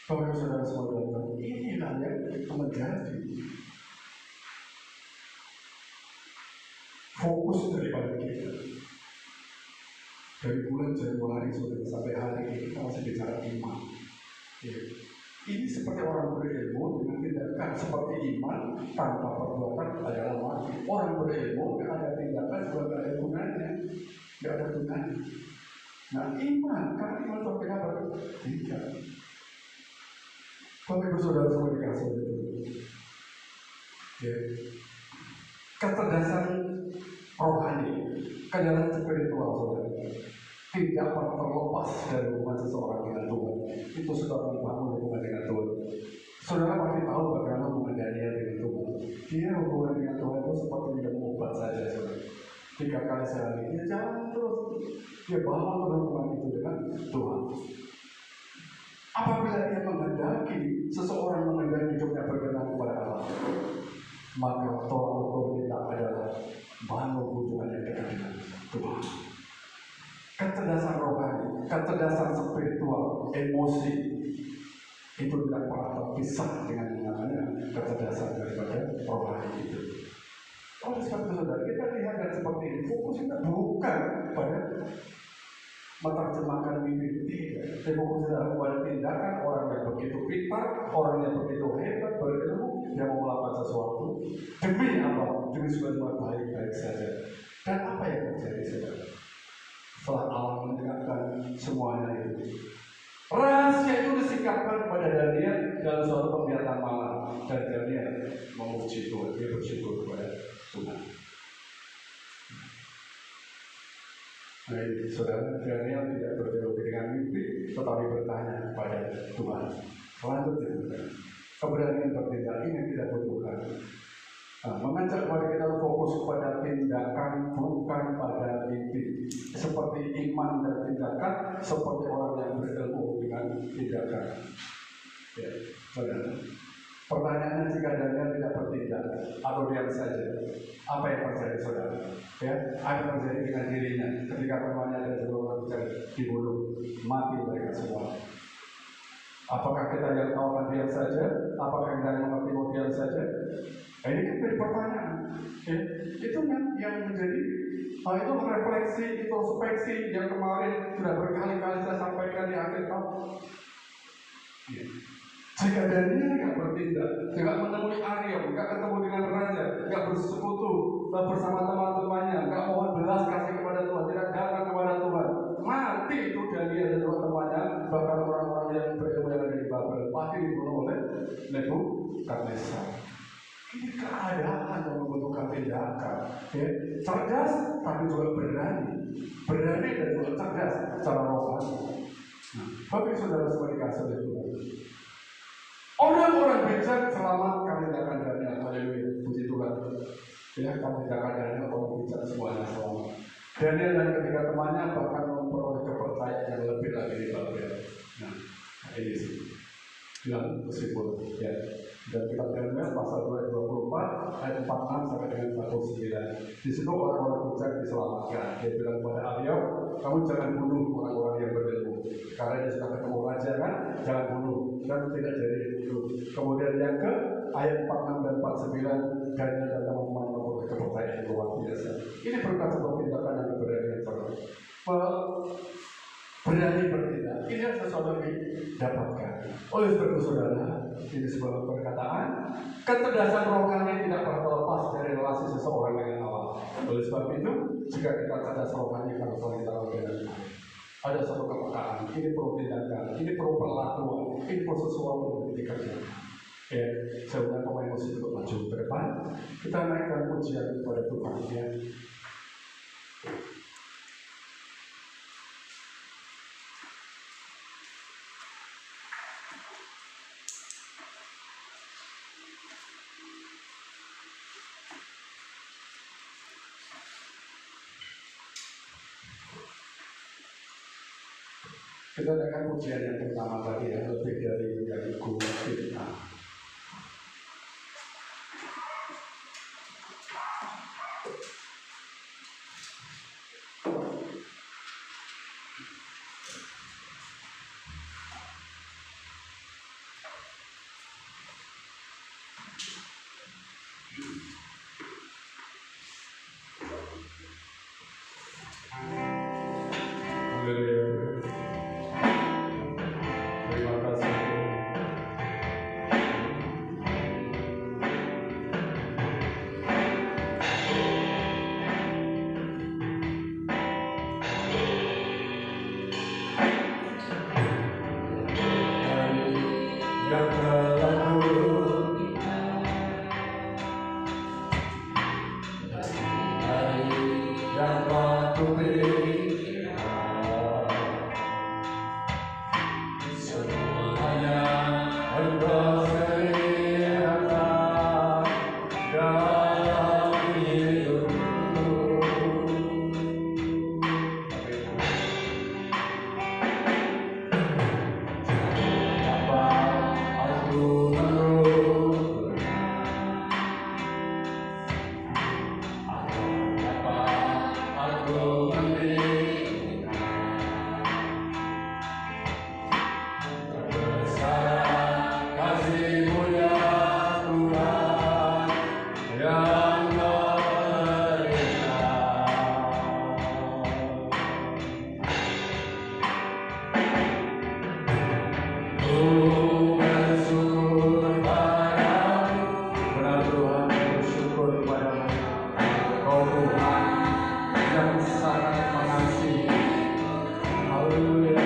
Bapak saudara-saudara, inilah yang menjadi fokus daripada kita. Dari bulan Januari sampai hari ini kita masih bicara iman. Ya. Ini seperti orang berilmu dengan tindakan seperti iman tanpa perbuatan adalah mati. Orang berilmu tidak ada tindakan juga tidak ada gunanya, tidak ada gunanya. Nah iman, karena iman berbeda tidak. Bapak Ibu Saudara semua dikasih itu. Ya. Kecerdasan rohani, kecerdasan spiritual saudara, tidak pernah terlepas dari hubungan seseorang dengan Tuhan. Itu sudah membangun hubungan dengan Tuhan. Saudara pasti tahu bagaimana hubungan Daniel dengan Tuhan. Dia hubungan dengan Tuhan itu seperti minum obat saja, saudara. 3 kali sehari dia jalan terus. Dia bangun hubungan itu dengan Tuhan. Apabila dia menghendaki seseorang menghendaki hidupnya berkenan kepada Allah, maka tolak ukur kita adalah bangun hubungannya dengan Tuhan. Kecerdasan rohani, kecerdasan spiritual, emosi, itu tidak pernah terpisah dengan yang namanya kecerdasan daripada rohani itu. Oleh sebab itu saudara, kita lihat dan seperti ini, fokus kita bukan pada menerjemahkan mimpi, tidak. Tapi fokus kita pada tindakan orang yang begitu pintar, orang yang begitu hebat, berilmu, yang mau melakukan sesuatu demi apa? Demi sebuah baik-baik saja. Dan apa yang terjadi saudara? Setelah Allah mendengarkan semuanya itu, rahasia itu disikapkan kepada Daniel dalam suatu penglihatan malam, dan Daniel memuji Tuhan, dia bersyukur kepada Tuhan. Nah ini saudara, Daniel tidak berteori dengan mimpi, tetapi bertanya kepada Tuhan. Selanjutnya, keberanian bertindak ini yang kita butuhkan. Mengajak kepada kita fokus kepada tindakan, bukan pada mimpi. Seperti iman dan tindakan, seperti orang yang berilmu dengan tindakan. Ya, saudara. Pertanyaannya, jika Daniel tidak bertindak atau diam saja, apa yang terjadi saudara? Ya, apa yang terjadi dengan dirinya ketika temannya dan seluruh orang dibunuh, mati mereka semua? Apakah kita yang tahu akan diam saja? Apakah kita yang mengerti mau diam saja? Nah, ini kan menjadi pertanyaan. Ya, itu yang menjadi itu refleksi, introspeksi yang kemarin sudah berkali-kali saya sampaikan di akhir tahun. Ya. Jika Daniel tidak bertindak, tidak menemui Arya, tidak ketemu dengan raja, tidak bersekutu bersama teman-temannya, tidak mohon belas kasih kepada Tuhan, tidak datang kepada Tuhan, mati itu Daniel dan teman-temannya, bahkan orang-orang yang berilmu yang ada di Babel pasti dibunuh oleh Nebukadnezar. Ini keadaan yang membutuhkan tindakan, ya. Cerdas tapi juga berani dan juga cerdas secara rohani. Nah, tapi saudara sebagai kasih itu, orang-orang bijak selamat kami tindakan Daniel, haleluya, puji Tuhan. Ya, kami tindakan Daniel, orang bijak semuanya selamat. Daniel dan ketiga temannya bahkan memperoleh kepercayaan yang lebih lagi di Babel. Nah, ini sih yang kesimpulan, ya. Dan kitab Daniel pasal 224 ayat 46 sampai dengan 49. Di situ orang-orang bijak diselamatkan. Dia bilang kepada Arya, kamu jangan bunuh orang-orang yang berilmu, karena dia sudah ketemu raja kan, jangan bunuh, dan tidak jadi itu. Kemudian yang ke ayat 46 dan 49, Daniel dan teman-teman memperoleh kepercayaan yang luar biasa. Ini berkat sebuah tindakan yang keberanian berani bertindak. Ini yang sesuatu yang didapatkan. Oleh sebab itu saudara, ini sebuah perkataan, kecerdasan rohani tidak pernah terlepas dari relasi seseorang dengan Allah. Oleh sebab itu, jika kita cerdas rohani, harus kita lakukan. Ada satu kepekaan, ini perlu tindakan, ini perlu perlakuan, ini perlu sesuatu yang dikerjakan. Ya, saya undang pemain musik untuk maju ke depan. Kita naikkan pujian kepada Tuhan. Ya. Kita akan pujian yang pertama tadi ya, lebih dari guru kita. Terima kasih. bersyukur padamu, benar Tuhan, bersyukur padamu. Kau Tuhan yang sangat mengasihi. Haleluya.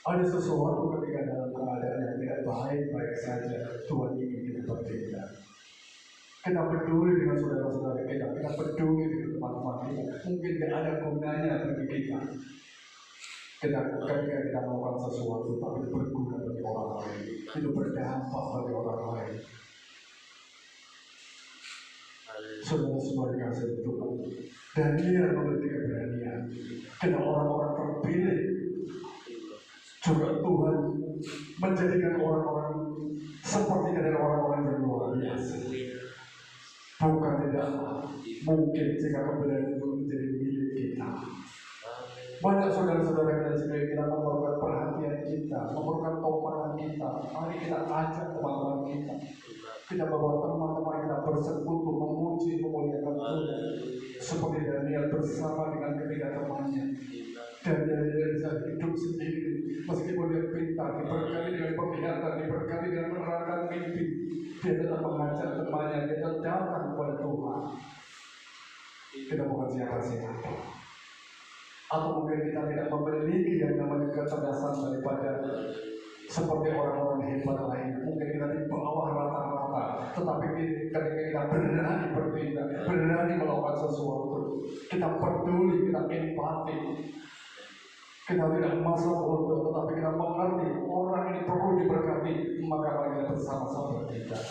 Ada sesuatu ketika dalam keadaan yang tidak baik-baik saja, Tuhan ingin kita bertindak. Kita peduli dengan saudara-saudara kita, kita peduli dengan teman-teman kita. Mungkin tidak ada gunanya bagi kita. Ketika kita melakukan sesuatu, tapi berguna bagi orang lain, itu berdampak bagi orang lain. Saudara-saudara dikasih Tuhan, Daniel memiliki keberanian. Karena orang-orang terpilih, juga Tuhan menjadikan orang-orang seperti dari orang-orang yang luar biasa. Bukan tidak mungkin jika keberanian itu menjadi milik kita. Banyak saudara-saudara kita sendiri, kita memerlukan perhatian kita, memerlukan topangan kita. Mari kita ajak teman-teman kita. Kita bawa teman-teman kita bersekutu, memuji, memuliakan Tuhan. Seperti Daniel bersama dengan ketiga temannya. Dan dia bisa hidup sendiri, meskipun dia pintar, diberkati dengan penglihatan, diberkati dengan menerangkan mimpi. Dia tetap mengajak temannya, dia tetap datang kepada Tuhan. Kita bukan siapa-siapa. Atau mungkin kita tidak memiliki yang namanya kecerdasan daripada seperti orang-orang hebat lain. Mungkin kita di bawah rata-rata, tetapi ketika kita berani bertindak, berani melakukan sesuatu, kita peduli, kita empati, kita tidak masalah bodoh, tetapi kita mengerti orang ini perlu diberkati, maka mari kita bersama-sama bertindak.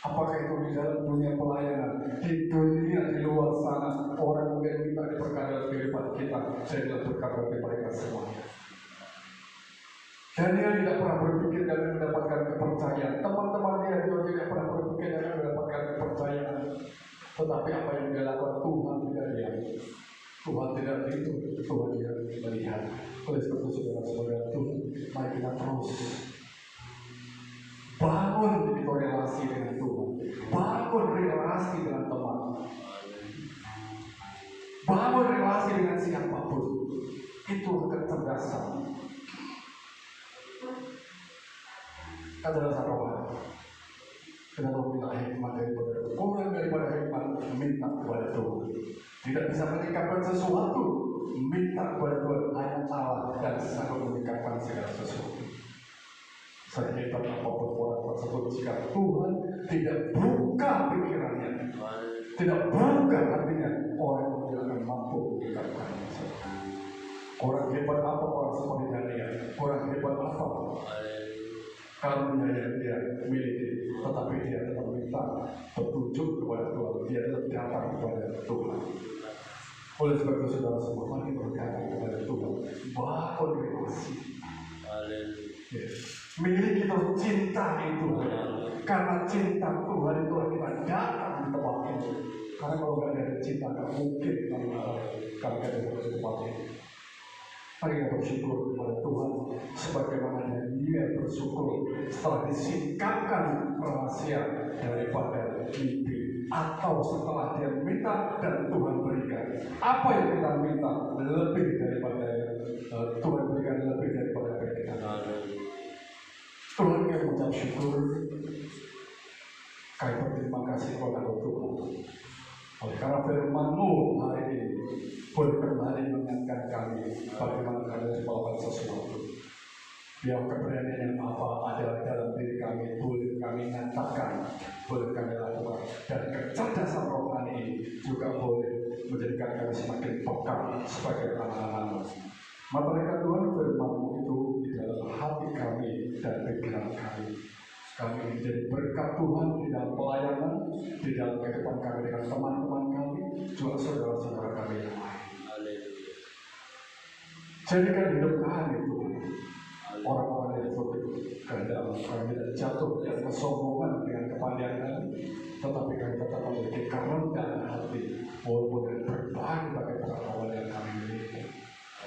Apakah itu di dalam dunia pelayanan, di dunia di luar sana, orang mungkin kita diberkati dalam kehidupan kita, saya tidak berkat bagi mereka semuanya. Daniel tidak pernah berpikir dan mendapatkan kepercayaan. Teman-teman dia juga tidak pernah berpikir dan mendapatkan kepercayaan. Tetapi apa yang dia lakukan, Tuhan tidak lihat. Tuhan tidak itu, Tuhan tidak melihat. Oleh sebab itu saudara-saudara Tuhan, mari kita terus bangun itu relasi dengan Tuhan, bangun relasi dengan teman, bangun relasi dengan siapapun. Itu kecerdasan. Adalah satu hal. Kita perlu minta hikmat daripada Tuhan. Kurang daripada hikmat, minta kepada Tuhan. Tidak bisa meningkatkan sesuatu, minta kepada Tuhan. Hanya Allah dan sanggup meningkatkan segala sesuatu. Saya hebat apapun orang tersebut, jika Tuhan tidak buka pikirannya, tidak buka hatinya, orang itu tidak akan mampu meningkatkan sesuatu. Orang hebat apa? Orang seperti Daniel. Orang hebat apa? Karunia yang dia miliki, tetapi dia tetap minta petunjuk kepada Tuhan. Dia tetap datang kepada Tuhan. Oleh sebab itu saudara semua, mari berkata kepada Tuhan, bangun relasi. Yes. Miliki itu cinta itu, karena cinta Tuhan itu kita datang di tempat ini. Karena kalau tidak ada cinta, tidak mungkin kalau kita ada di tempat ini. Mari kita bersyukur kepada Tuhan sebagaimana dia bersyukur setelah disingkapkan rahasia daripada mimpi, atau setelah dia minta dan Tuhan berikan. Apa yang kita minta lebih daripada Tuhan berikan, lebih daripada apa yang kita minta. Tuhan yang mengucap syukur, kami berterima kasih kepada Tuhan. Oleh karena firman-Mu hari ini boleh kembali mengingatkan kami bagaimana kami harus melakukan sesuatu. Biar keberanian yang apa ada dalam diri kami boleh kami nyatakan, boleh kami lakukan, dan kecerdasan rohani ini juga boleh menjadikan kami semakin peka sebagai anak-anak-Mu. Maka Tuhan, firman-Mu itu di dalam hati kami dan pikiran kami. Kami menjadi berkat Tuhan di dalam pelayanan, di dalam kehidupan kami dengan teman-teman kami, juga saudara-saudara kami yang lain. Jadikan hidup kami Tuhan, orang-orang yang kehendak kami tidak jatuh dan kesombongan dengan kepandaian kami, tetapi kami tetap memiliki kerendahan hati, walaupun dengan berbagai pengetahuan yang kami miliki.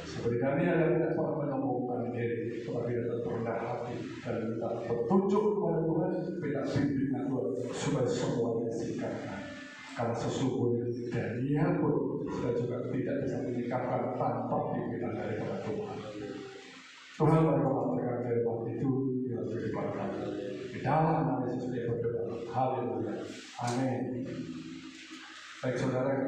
Seperti Daniel yang tidak pernah menyombongkan diri, tetapi tetap rendah hati dan minta petunjuk kepada Tuhan, minta bimbingan Tuhan supaya semuanya disingkatkan. Karena sesungguhnya Daniel pun sudah juga tidak bisa meningkatkan tanpa pimpinan daripada Tuhan. Tuhan berkata firman itu dalam kehidupan kami. Di dalam nama Yesus dia berdoa. Haleluya. Amin. Baik saudara.